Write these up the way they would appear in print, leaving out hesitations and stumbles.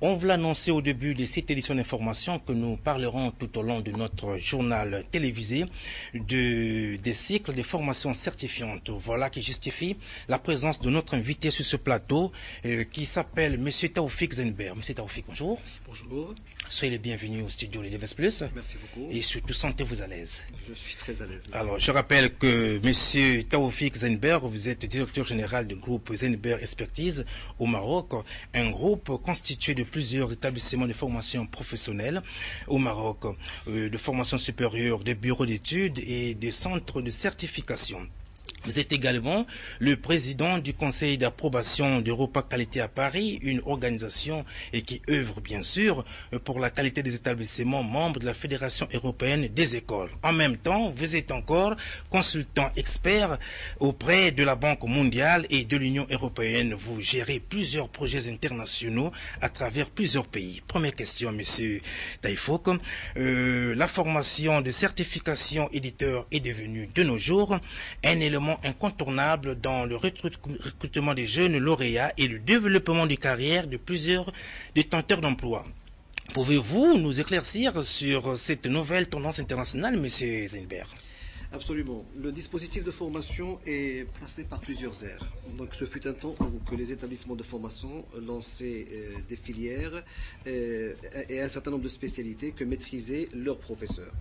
On vous l'annoncer au début de cette édition d'information que nous parlerons tout au long de notre journal télévisé des cycles de formation certifiante. Voilà qui justifie la présence de notre invité sur ce plateau qui s'appelle M. Taoufik Zenber. M. Taoufik, bonjour. Bonjour. Soyez les bienvenus au studio Les Deves Plus. Merci beaucoup. Et surtout, sentez-vous à l'aise. Je suis très à l'aise. Alors, je rappelle que M. Taoufik Zenber, vous êtes directeur général du groupe Zenber Expertise au Maroc, un groupe constitué de plusieurs établissements de formation professionnelle au Maroc, de formation supérieure, des bureaux d'études et des centres de certification. Vous êtes également le président du conseil d'approbation d'Europa Qualité à Paris, une organisation qui œuvre bien sûr pour la qualité des établissements membres de la Fédération européenne des écoles. En même temps, vous êtes encore consultant expert auprès de la Banque mondiale et de l'Union européenne. Vous gérez plusieurs projets internationaux à travers plusieurs pays. Première question, monsieur Taïfouk. La formation de certification éditeur est devenue de nos jours un élément incontournable dans le recrutement des jeunes lauréats et le développement des carrières de plusieurs détenteurs d'emploi. Pouvez-vous nous éclaircir sur cette nouvelle tendance internationale, M. Zenber? Absolument. Le dispositif de formation est passé par plusieurs ères. Donc, ce fut un temps où que les établissements de formation lançaient des filières et un certain nombre de spécialités que maîtrisaient leurs professeurs.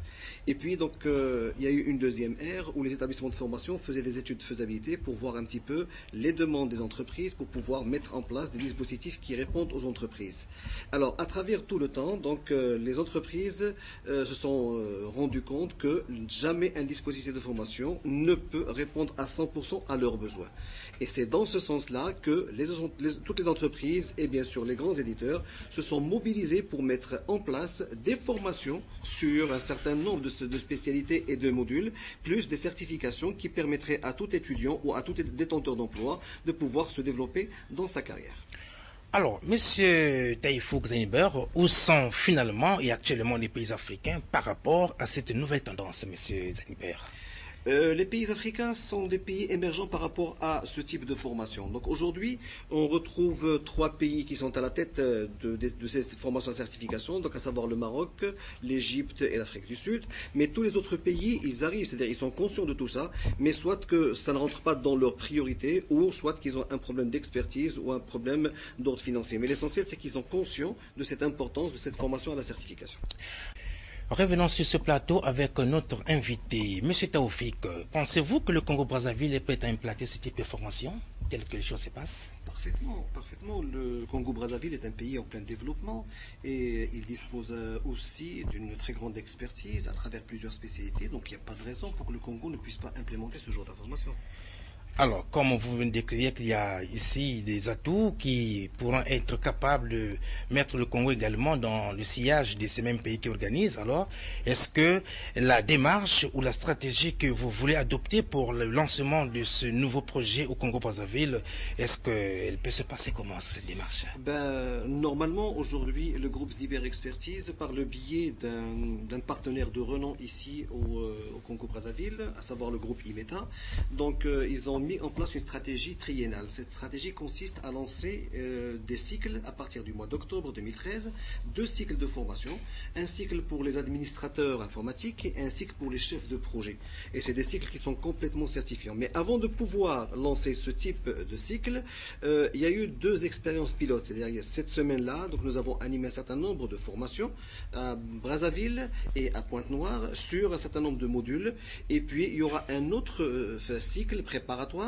Et puis, donc, il y a eu une deuxième ère où les établissements de formation faisaient des études de faisabilité pour voir un petit peu les demandes des entreprises pour pouvoir mettre en place des dispositifs qui répondent aux entreprises. Alors, à travers tout le temps, donc, les entreprises se sont rendues compte que jamais un dispositif de formation ne peut répondre à 100% à leurs besoins. Et c'est dans ce sens-là que toutes les entreprises et bien sûr les grands éditeurs se sont mobilisés pour mettre en place des formations sur un certain nombre de spécialités et de modules, plus des certifications qui permettraient à tout étudiant ou à tout détenteur d'emploi de pouvoir se développer dans sa carrière. Alors, M. Taïfouk Zenber, où sont finalement et actuellement les pays africains par rapport à cette nouvelle tendance, M. Zenber? Les pays africains sont des pays émergents par rapport à ce type de formation. Donc aujourd'hui, on retrouve 3 pays qui sont à la tête de cette formation à certification, donc à savoir le Maroc, l'Égypte et l'Afrique du Sud. Mais tous les autres pays, ils arrivent, c'est-à-dire ils sont conscients de tout ça, mais soit que ça ne rentre pas dans leurs priorités, ou soit qu'ils ont un problème d'expertise ou un problème d'ordre financier. Mais l'essentiel, c'est qu'ils sont conscients de cette importance de cette formation à la certification. Revenons sur ce plateau avec notre invité, M. Taoufik. Pensez-vous que le Congo-Brazzaville est prêt à implanter ce type de formation, tel que les choses se passent? Parfaitement, parfaitement. Le Congo-Brazzaville est un pays en plein développement et il dispose aussi d'une très grande expertise à travers plusieurs spécialités. Donc il n'y a pas de raison pour que le Congo ne puisse pas implémenter ce genre d'information. Alors, comme vous venez de décrire qu'il y a ici des atouts qui pourront être capables de mettre le Congo également dans le sillage de ces mêmes pays qui organisent, alors est-ce que la démarche ou la stratégie que vous voulez adopter pour le lancement de ce nouveau projet au Congo-Brazzaville, est-ce qu'elle peut se passer comment cette démarche? Normalement, aujourd'hui, le groupe Zenber Expertise, par le biais d'un partenaire de renom ici au Congo-Brazzaville, à savoir le groupe IMETA, donc ils ont mis en place une stratégie triennale. Cette stratégie consiste à lancer des cycles à partir du mois d'octobre 2013, 2 cycles de formation, un cycle pour les administrateurs informatiques et un cycle pour les chefs de projet. Et c'est des cycles qui sont complètement certifiants. Mais avant de pouvoir lancer ce type de cycle, il y a eu 2 expériences pilotes. C'est-à-dire cette semaine-là, donc nous avons animé un certain nombre de formations à Brazzaville et à Pointe-Noire sur un certain nombre de modules. Et puis il y aura un autre cycle préparatoire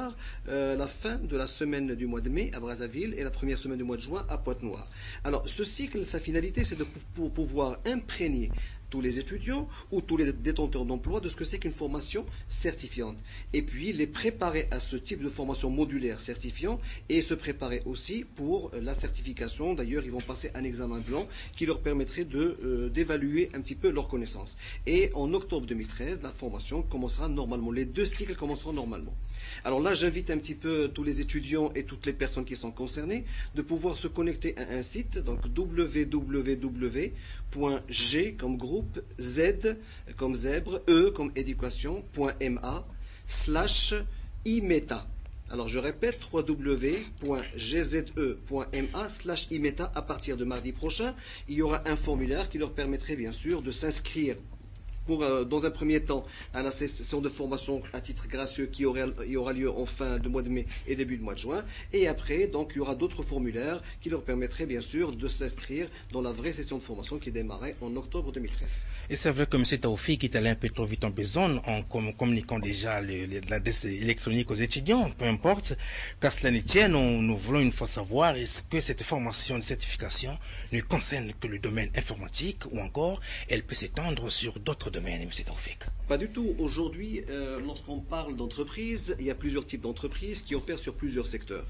la fin de la semaine du mois de mai à Brazzaville et la première semaine du mois de juin à Pointe-Noire. Alors ce cycle, sa finalité, c'est de pouvoir imprégner tous les étudiants ou tous les détenteurs d'emploi de ce que c'est qu'une formation certifiante. Et puis les préparer à ce type de formation modulaire certifiant et se préparer aussi pour la certification. D'ailleurs, ils vont passer un examen blanc qui leur permettrait d'évaluer un petit peu leurs connaissances. Et en octobre 2013, la formation commencera normalement. Les 2 cycles commenceront normalement. Alors là, j'invite un petit peu tous les étudiants et toutes les personnes qui sont concernées de pouvoir se connecter à un site, donc www.g comme groupe, Z comme zèbre, E comme éducation.ma/IMETA. Alors je répète, www.gze.ma/imeta. À partir de mardi prochain, il y aura un formulaire qui leur permettrait bien sûr de s'inscrire dans un premier temps à la session de formation à titre gracieux qui aura lieu en fin de mois de mai et début de mois de juin. Et après, donc, il y aura d'autres formulaires qui leur permettraient bien sûr de s'inscrire dans la vraie session de formation qui démarrait en octobre 2013. Et c'est vrai que M. Taoufik est allé un peu trop vite en besogne en communiquant déjà l'adresse électronique aux étudiants, peu importe. Qu'à cela ne tienne, nous voulons une fois savoir est-ce que cette formation de certification ne concerne que le domaine informatique ou encore elle peut s'étendre sur d'autres domaines, M. Taoufik? Pas du tout. Aujourd'hui, lorsqu'on parle d'entreprise, il y a plusieurs types d'entreprises qui opèrent sur plusieurs secteurs.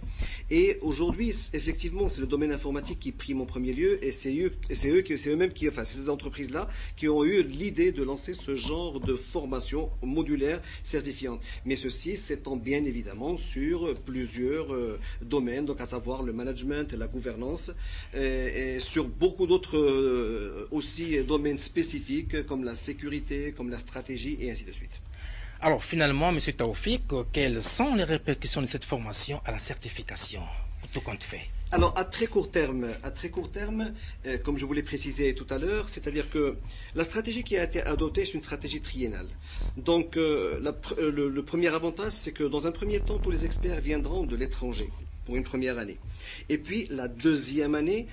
Et aujourd'hui, effectivement, c'est le domaine informatique qui prime en premier lieu, et c'est eux-mêmes qui, enfin, ces entreprises-là qui ont eu l'idée de lancer ce genre de formation modulaire certifiante. Mais ceci s'étend bien évidemment sur plusieurs domaines, donc à savoir le management, la gouvernance, et sur beaucoup d'autres aussi domaines spécifiques comme la sécurité, comme la stratégie et ainsi de suite. Alors finalement, M. Taoufik, quelles sont les répercussions de cette formation à la certification, tout compte fait? Alors à très court terme, comme je vous l'ai précisé tout à l'heure, c'est-à-dire que la stratégie qui a été adoptée, c'est une stratégie triennale. Donc le premier avantage, c'est que dans un premier temps, tous les experts viendront de l'étranger pour une première année. Et puis la deuxième année,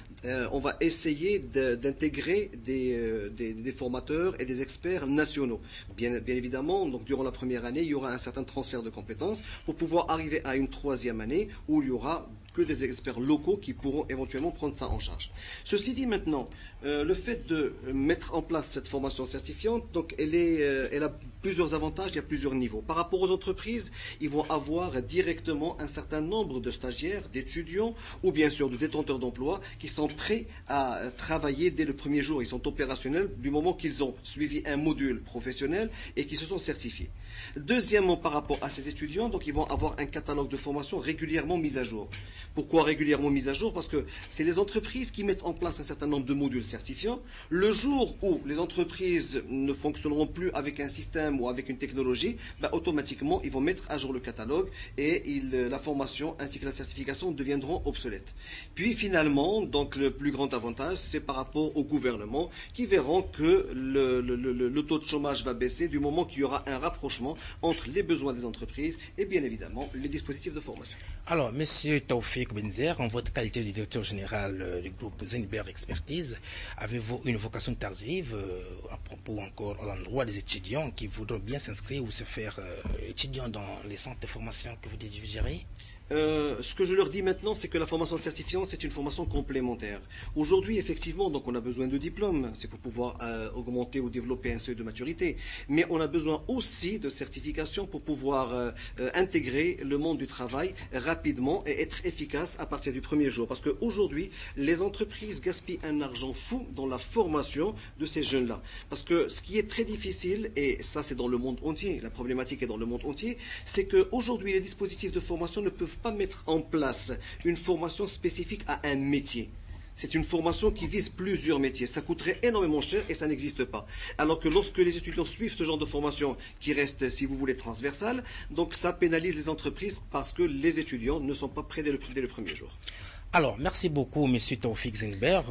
on va essayer d'intégrer des formateurs et des experts nationaux. Bien évidemment, donc durant la première année, il y aura un certain transfert de compétences pour pouvoir arriver à une troisième année où il y aura que des experts locaux qui pourront éventuellement prendre ça en charge. Ceci dit maintenant, le fait de mettre en place cette formation certifiante, donc elle a plusieurs avantages, il y a plusieurs niveaux. Par rapport aux entreprises, ils vont avoir directement un certain nombre de stagiaires, d'étudiants ou bien sûr de détenteurs d'emploi qui sont prêts à travailler dès le premier jour. Ils sont opérationnels du moment qu'ils ont suivi un module professionnel et qu'ils se sont certifiés. Deuxièmement, par rapport à ces étudiants, donc ils vont avoir un catalogue de formation régulièrement mis à jour. Pourquoi régulièrement mis à jour? Parce que c'est les entreprises qui mettent en place un certain nombre de modules certifiants. Le jour où les entreprises ne fonctionneront plus avec un système ou avec une technologie, automatiquement ils vont mettre à jour le catalogue et la formation ainsi que la certification deviendront obsolètes. Puis finalement, donc le plus grand avantage, c'est par rapport au gouvernement qui verront que le taux de chômage va baisser du moment qu'il y aura un rapprochement entre les besoins des entreprises et bien évidemment les dispositifs de formation. Alors, M. Taoufik Benzer, en votre qualité de directeur général du groupe Zenber Expertise, avez-vous une vocation tardive à propos encore à l'endroit des étudiants qui voudront bien s'inscrire ou se faire étudiants dans les centres de formation que vous gérez? Ce que je leur dis maintenant, c'est que la formation certifiante, c'est une formation complémentaire. Aujourd'hui, effectivement, donc on a besoin de diplômes, c'est pour pouvoir augmenter ou développer un seuil de maturité. Mais on a besoin aussi de certification pour pouvoir intégrer le monde du travail rapidement et être efficace à partir du premier jour. Parce qu'aujourd'hui, les entreprises gaspillent un argent fou dans la formation de ces jeunes-là. Parce que ce qui est très difficile, et ça c'est dans le monde entier, la problématique est dans le monde entier, c'est qu'aujourd'hui, les dispositifs de formation ne peuvent pas mettre en place une formation spécifique à un métier. C'est une formation qui vise plusieurs métiers. Ça coûterait énormément cher et ça n'existe pas. Alors que lorsque les étudiants suivent ce genre de formation qui reste, si vous voulez, transversale, donc ça pénalise les entreprises parce que les étudiants ne sont pas prêts dès le premier jour. Alors, merci beaucoup, M. Taoufik Zenber.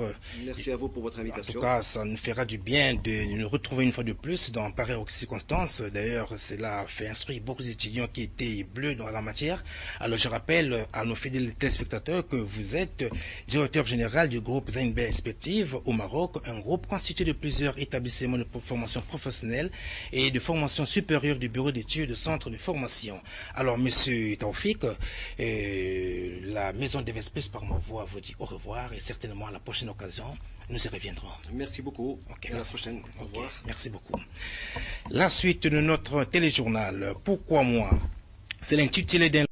Merci à vous pour votre invitation. En tout cas, ça nous fera du bien de nous retrouver une fois de plus dans pareille circonstance. D'ailleurs, cela fait instruire beaucoup d'étudiants qui étaient bleus dans la matière. Alors, je rappelle à nos fidèles téléspectateurs que vous êtes directeur général du groupe Zenber Expertise au Maroc, un groupe constitué de plusieurs établissements de formation professionnelle et de formation supérieure du bureau d'études de centre de formation. Alors, M. Taoufik, la maison des Vespes par ma voix vous dit au revoir et certainement à la prochaine occasion, nous y reviendrons. Merci beaucoup. Okay, à la prochaine. Au revoir. Merci beaucoup. La suite de notre téléjournal, Pourquoi moi? C'est l'intitulé d'un